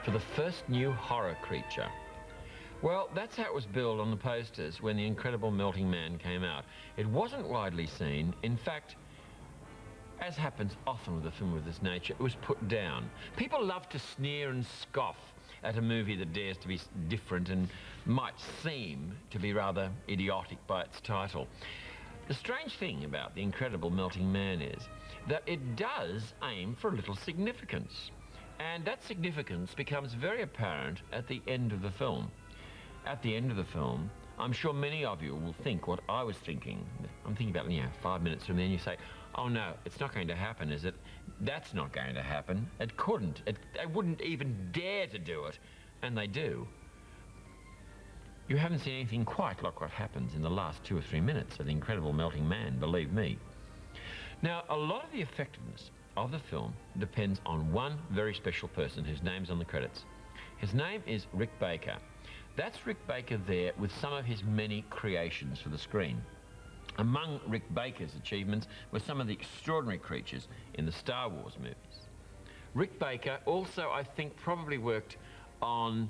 for the first new horror creature. Well, that's how it was billed on the posters when The Incredible Melting Man came out. It wasn't widely seen. In fact, as happens often with a film of this nature, it was put down. People love to sneer and scoff at a movie that dares to be different and might seem to be rather idiotic by its title. The strange thing about The Incredible Melting Man is that it does aim for a little significance. And that significance becomes very apparent at the end of the film. At the end of the film, I'm sure many of you will think what I was thinking. I'm thinking about, 5 minutes from then, you say, oh no, it's not going to happen, is it? That's not going to happen. It couldn't. They wouldn't even dare to do it. And they do. You haven't seen anything quite like what happens in the last 2 or 3 minutes of The Incredible Melting Man, believe me. Now, a lot of the effectiveness of the film depends on one very special person whose name's on the credits. His name is Rick Baker. That's Rick Baker there with some of his many creations for the screen. Among Rick Baker's achievements were some of the extraordinary creatures in the Star Wars movies. Rick Baker also, I think, probably worked on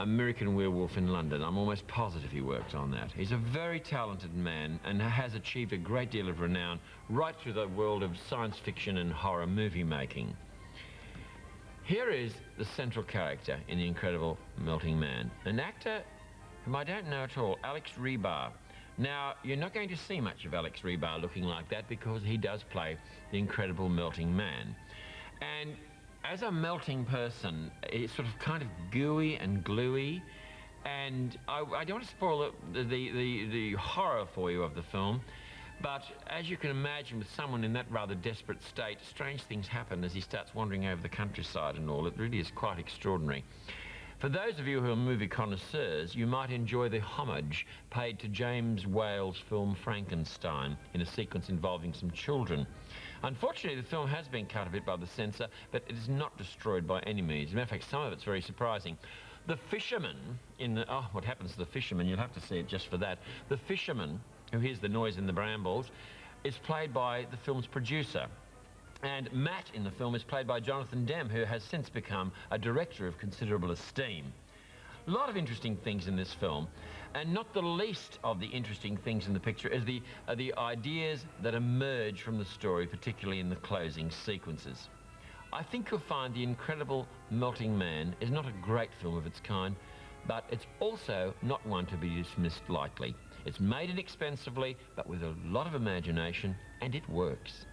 American Werewolf in London. I'm almost positive he worked on that. He's a very talented man and has achieved a great deal of renown right through the world of science fiction and horror movie making. Here is the central character in The Incredible Melting Man, an actor whom I don't know at all, Alex Rebar. Now, you're not going to see much of Alex Rebar looking like that because he does play The Incredible Melting Man. And as a melting person, it's sort of kind of gooey and gluey, and I don't want to spoil the horror for you of the film, but as you can imagine, with someone in that rather desperate state, strange things happen as he starts wandering over the countryside and all. It really is quite extraordinary. For those of you who are movie connoisseurs, you might enjoy the homage paid to James Whale's film Frankenstein in a sequence involving some children. Unfortunately, the film has been cut a bit by the censor, but it is not destroyed by any means. As a matter of fact, some of it's very surprising. The fisherman in the... Oh, what happens to the fisherman? You'll have to see it just for that. The fisherman, who hears the noise in the brambles, is played by the film's producer. And Matt in the film is played by Jonathan Demme, who has since become a director of considerable esteem. A lot of interesting things in this film, and not the least of the interesting things in the picture is the ideas that emerge from the story, particularly in the closing sequences. I think you'll find The Incredible Melting Man is not a great film of its kind, but it's also not one to be dismissed lightly. It's made inexpensively, but with a lot of imagination, and it works.